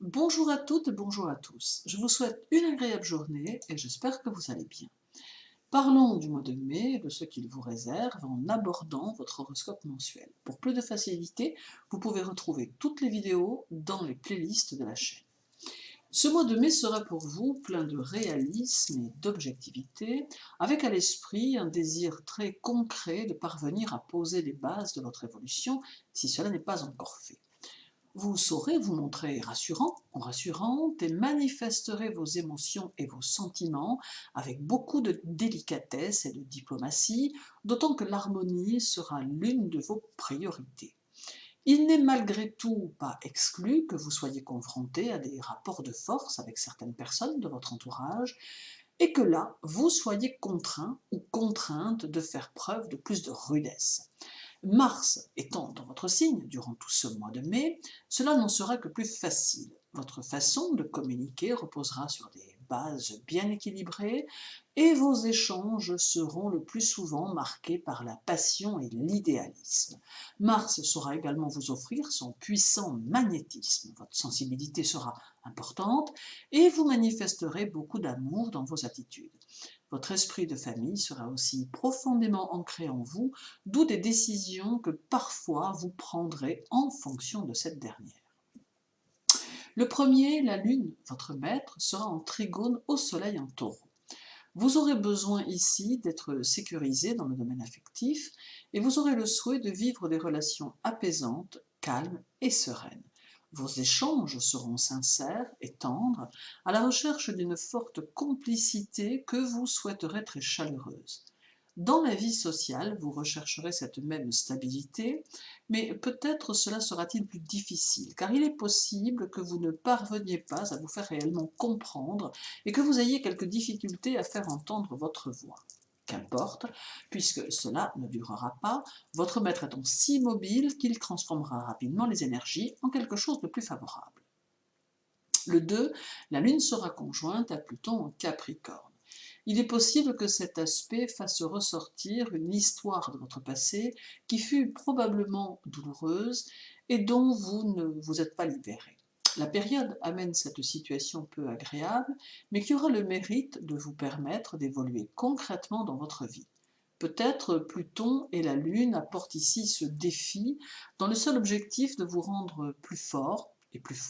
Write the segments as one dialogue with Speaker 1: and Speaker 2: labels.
Speaker 1: Bonjour à toutes et bonjour à tous. Je vous souhaite une agréable journée et j'espère que vous allez bien. Parlons du mois de mai et de ce qu'il vous réserve en abordant votre horoscope mensuel. Pour plus de facilité, vous pouvez retrouver toutes les vidéos dans les playlists de la chaîne. Ce mois de mai sera pour vous plein de réalisme et d'objectivité, avec à l'esprit un désir très concret de parvenir à poser les bases de votre évolution si cela n'est pas encore fait. Vous saurez vous montrer rassurant ou rassurante et manifesterez vos émotions et vos sentiments avec beaucoup de délicatesse et de diplomatie, d'autant que l'harmonie sera l'une de vos priorités. Il n'est malgré tout pas exclu que vous soyez confronté à des rapports de force avec certaines personnes de votre entourage et que là, vous soyez contraint ou contrainte de faire preuve de plus de rudesse. Mars étant dans votre signe durant tout ce mois de mai, cela n'en sera que plus facile. Votre façon de communiquer reposera sur des bases bien équilibrées et vos échanges seront le plus souvent marqués par la passion et l'idéalisme. Mars saura également vous offrir son puissant magnétisme. Votre sensibilité sera importante et vous manifesterez beaucoup d'amour dans vos attitudes. Votre esprit de famille sera aussi profondément ancré en vous, d'où des décisions que parfois vous prendrez en fonction de cette dernière. Le premier, la Lune, votre maître, sera en trigone au Soleil en Taureau. Vous aurez besoin ici d'être sécurisé dans le domaine affectif et vous aurez le souhait de vivre des relations apaisantes, calmes et sereines. Vos échanges seront sincères et tendres, à la recherche d'une forte complicité que vous souhaiterez très chaleureuse. Dans la vie sociale, vous rechercherez cette même stabilité, mais peut-être cela sera-t-il plus difficile, car il est possible que vous ne parveniez pas à vous faire réellement comprendre et que vous ayez quelques difficultés à faire entendre votre voix. Qu'importe, puisque cela ne durera pas, votre maître étant si mobile qu'il transformera rapidement les énergies en quelque chose de plus favorable. Le 2, la Lune sera conjointe à Pluton en Capricorne. Il est possible que cet aspect fasse ressortir une histoire de votre passé qui fut probablement douloureuse et dont vous ne vous êtes pas libéré. La période amène cette situation peu agréable, mais qui aura le mérite de vous permettre d'évoluer concrètement dans votre vie. Peut-être Pluton et la Lune apportent ici ce défi dans le seul objectif de vous rendre plus fort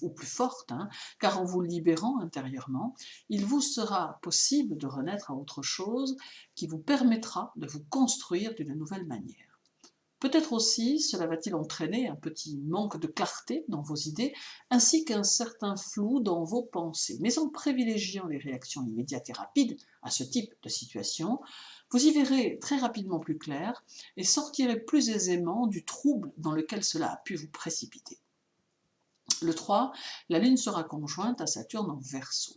Speaker 1: ou plus forte, car en vous libérant intérieurement, il vous sera possible de renaître à autre chose qui vous permettra de vous construire d'une nouvelle manière. Peut-être aussi cela va-t-il entraîner un petit manque de clarté dans vos idées, ainsi qu'un certain flou dans vos pensées. Mais en privilégiant les réactions immédiates et rapides à ce type de situation, vous y verrez très rapidement plus clair et sortirez plus aisément du trouble dans lequel cela a pu vous précipiter. Le 3, la Lune sera conjointe à Saturne en Verseau.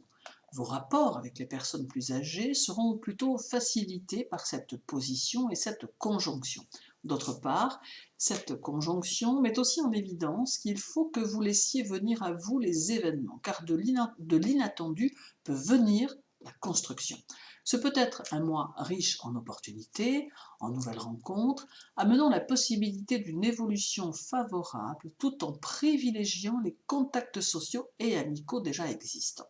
Speaker 1: Vos rapports avec les personnes plus âgées seront plutôt facilités par cette position et cette conjonction. D'autre part, cette conjonction met aussi en évidence qu'il faut que vous laissiez venir à vous les événements, car de l'inattendu peut venir la construction. Ce peut être un mois riche en opportunités, en nouvelles rencontres, amenant la possibilité d'une évolution favorable tout en privilégiant les contacts sociaux et amicaux déjà existants.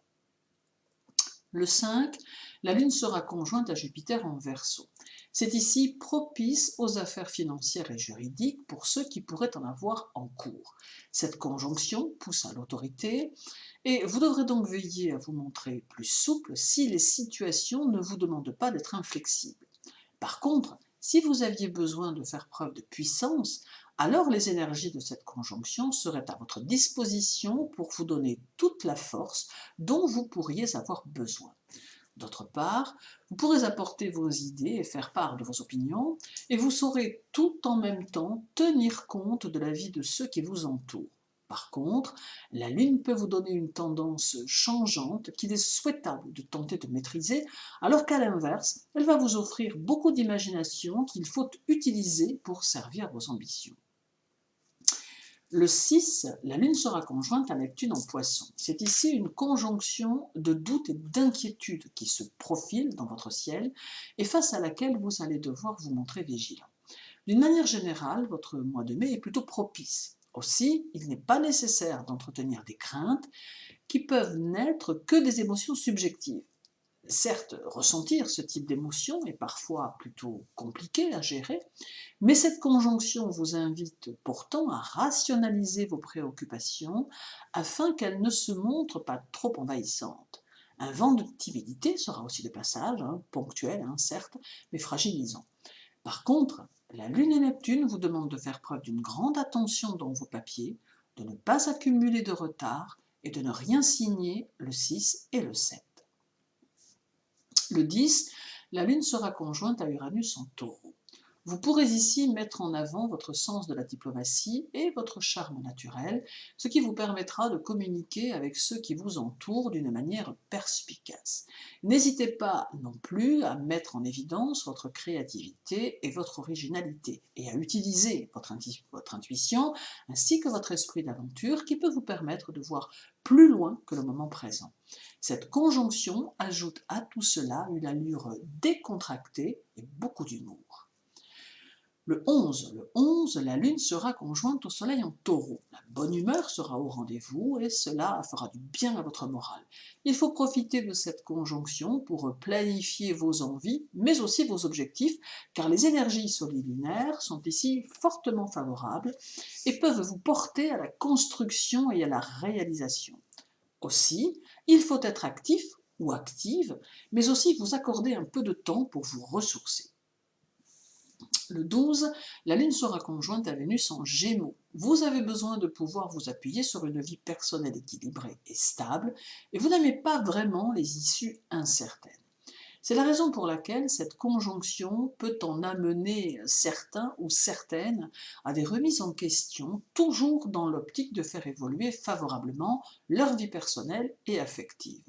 Speaker 1: Le 5, la Lune sera conjointe à Jupiter en Verseau. C'est ici propice aux affaires financières et juridiques pour ceux qui pourraient en avoir en cours. Cette conjonction pousse à l'autorité et vous devrez donc veiller à vous montrer plus souple si les situations ne vous demandent pas d'être inflexible. Par contre, si vous aviez besoin de faire preuve de puissance, alors les énergies de cette conjonction seraient à votre disposition pour vous donner toute la force dont vous pourriez avoir besoin. D'autre part, vous pourrez apporter vos idées et faire part de vos opinions, et vous saurez tout en même temps tenir compte de la vie de ceux qui vous entourent. Par contre, la Lune peut vous donner une tendance changeante qu'il est souhaitable de tenter de maîtriser, alors qu'à l'inverse, elle va vous offrir beaucoup d'imagination qu'il faut utiliser pour servir vos ambitions. Le 6, la Lune sera conjointe à Neptune en Poisson. C'est ici une conjonction de doute et d'inquiétude qui se profile dans votre ciel et face à laquelle vous allez devoir vous montrer vigilant. D'une manière générale, votre mois de mai est plutôt propice Aussi, il n'est pas nécessaire d'entretenir des craintes qui peuvent n'être que des émotions subjectives. Certes, ressentir ce type d'émotion est parfois plutôt compliqué à gérer, mais cette conjonction vous invite pourtant à rationaliser vos préoccupations afin qu'elles ne se montrent pas trop envahissantes. Un vent de timidité sera aussi de passage, ponctuel certes, mais fragilisant. Par contre, la Lune et Neptune vous demandent de faire preuve d'une grande attention dans vos papiers, de ne pas accumuler de retard et de ne rien signer le 6 et le 7. Le 10, la Lune sera conjointe à Uranus en Taureau. Vous pourrez ici mettre en avant votre sens de la diplomatie et votre charme naturel, ce qui vous permettra de communiquer avec ceux qui vous entourent d'une manière perspicace. N'hésitez pas non plus à mettre en évidence votre créativité et votre originalité, et à utiliser votre intuition ainsi que votre esprit d'aventure qui peut vous permettre de voir plus loin que le moment présent. Cette conjonction ajoute à tout cela une allure décontractée et beaucoup d'humour. Le 11, la Lune sera conjointe au Soleil en Taureau. La bonne humeur sera au rendez-vous et cela fera du bien à votre morale. Il faut profiter de cette conjonction pour planifier vos envies, mais aussi vos objectifs, car les énergies solilunaires sont ici fortement favorables et peuvent vous porter à la construction et à la réalisation. Aussi, il faut être actif ou active, mais aussi vous accorder un peu de temps pour vous ressourcer. Le 12, la Lune sera conjointe à Vénus en Gémeaux. Vous avez besoin de pouvoir vous appuyer sur une vie personnelle équilibrée et stable, et vous n'aimez pas vraiment les issues incertaines. C'est la raison pour laquelle cette conjonction peut en amener certains ou certaines à des remises en question, toujours dans l'optique de faire évoluer favorablement leur vie personnelle et affective.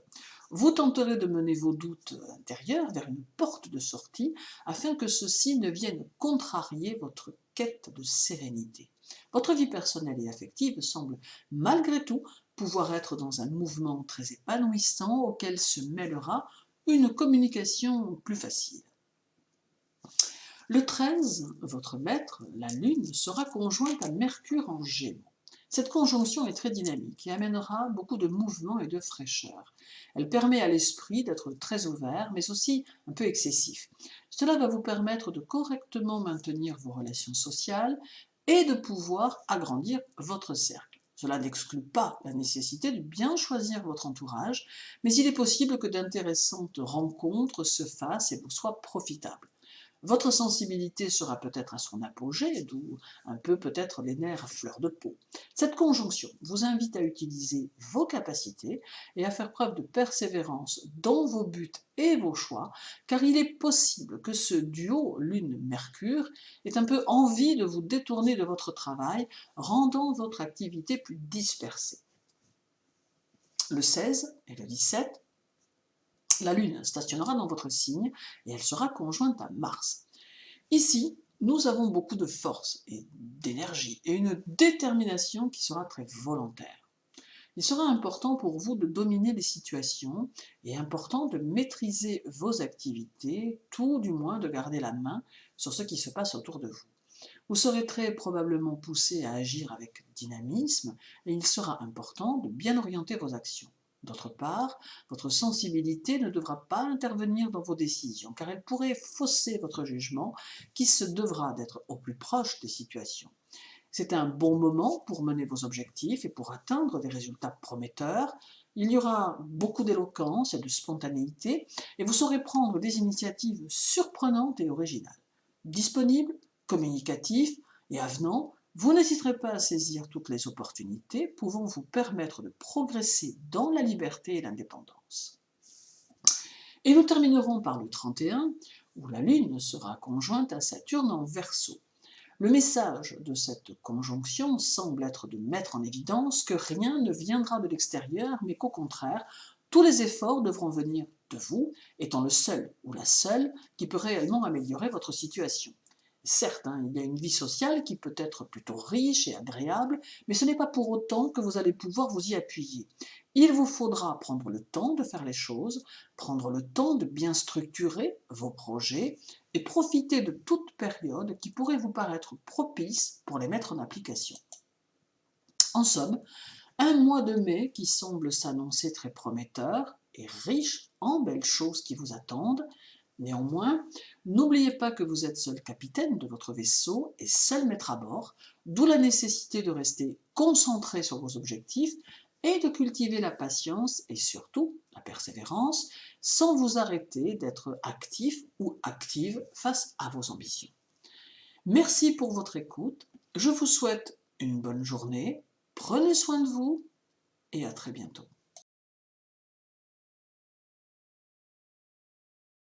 Speaker 1: Vous tenterez de mener vos doutes intérieurs vers une porte de sortie afin que ceux-ci ne viennent contrarier votre quête de sérénité. Votre vie personnelle et affective semble malgré tout pouvoir être dans un mouvement très épanouissant auquel se mêlera une communication plus facile. Le 13, votre maître, la Lune, sera conjointe à Mercure en Gémeaux. Cette conjonction est très dynamique et amènera beaucoup de mouvement et de fraîcheur. Elle permet à l'esprit d'être très ouvert, mais aussi un peu excessif. Cela va vous permettre de correctement maintenir vos relations sociales et de pouvoir agrandir votre cercle. Cela n'exclut pas la nécessité de bien choisir votre entourage, mais il est possible que d'intéressantes rencontres se fassent et vous soient profitables. Votre sensibilité sera peut-être à son apogée, d'où un peu peut-être les nerfs à fleur de peau. Cette conjonction vous invite à utiliser vos capacités et à faire preuve de persévérance dans vos buts et vos choix, car il est possible que ce duo Lune-Mercure ait un peu envie de vous détourner de votre travail, rendant votre activité plus dispersée. Le 16 et le 17, la Lune stationnera dans votre signe et elle sera conjointe à Mars. Ici, nous avons beaucoup de force et d'énergie et une détermination qui sera très volontaire. Il sera important pour vous de dominer les situations et important de maîtriser vos activités, tout du moins de garder la main sur ce qui se passe autour de vous. Vous serez très probablement poussé à agir avec dynamisme et il sera important de bien orienter vos actions. D'autre part, votre sensibilité ne devra pas intervenir dans vos décisions, car elle pourrait fausser votre jugement qui se devra d'être au plus proche des situations. C'est un bon moment pour mener vos objectifs et pour atteindre des résultats prometteurs. Il y aura beaucoup d'éloquence et de spontanéité et vous saurez prendre des initiatives surprenantes et originales. Disponible, communicatif et avenant, vous n'hésiterez pas à saisir toutes les opportunités pouvant vous permettre de progresser dans la liberté et l'indépendance. Et nous terminerons par le 31, où la Lune sera conjointe à Saturne en Verseau. Le message de cette conjonction semble être de mettre en évidence que rien ne viendra de l'extérieur, mais qu'au contraire, tous les efforts devront venir de vous, étant le seul ou la seule qui peut réellement améliorer votre situation. Certes, il y a une vie sociale qui peut être plutôt riche et agréable, mais ce n'est pas pour autant que vous allez pouvoir vous y appuyer. Il vous faudra prendre le temps de faire les choses, prendre le temps de bien structurer vos projets et profiter de toute période qui pourrait vous paraître propice pour les mettre en application. En somme, un mois de mai qui semble s'annoncer très prometteur et riche en belles choses qui vous attendent. Néanmoins, n'oubliez pas que vous êtes seul capitaine de votre vaisseau et seul maître à bord, d'où la nécessité de rester concentré sur vos objectifs et de cultiver la patience et surtout la persévérance sans vous arrêter d'être actif ou active face à vos ambitions. Merci pour votre écoute, je vous souhaite une bonne journée, prenez soin de vous et à très bientôt.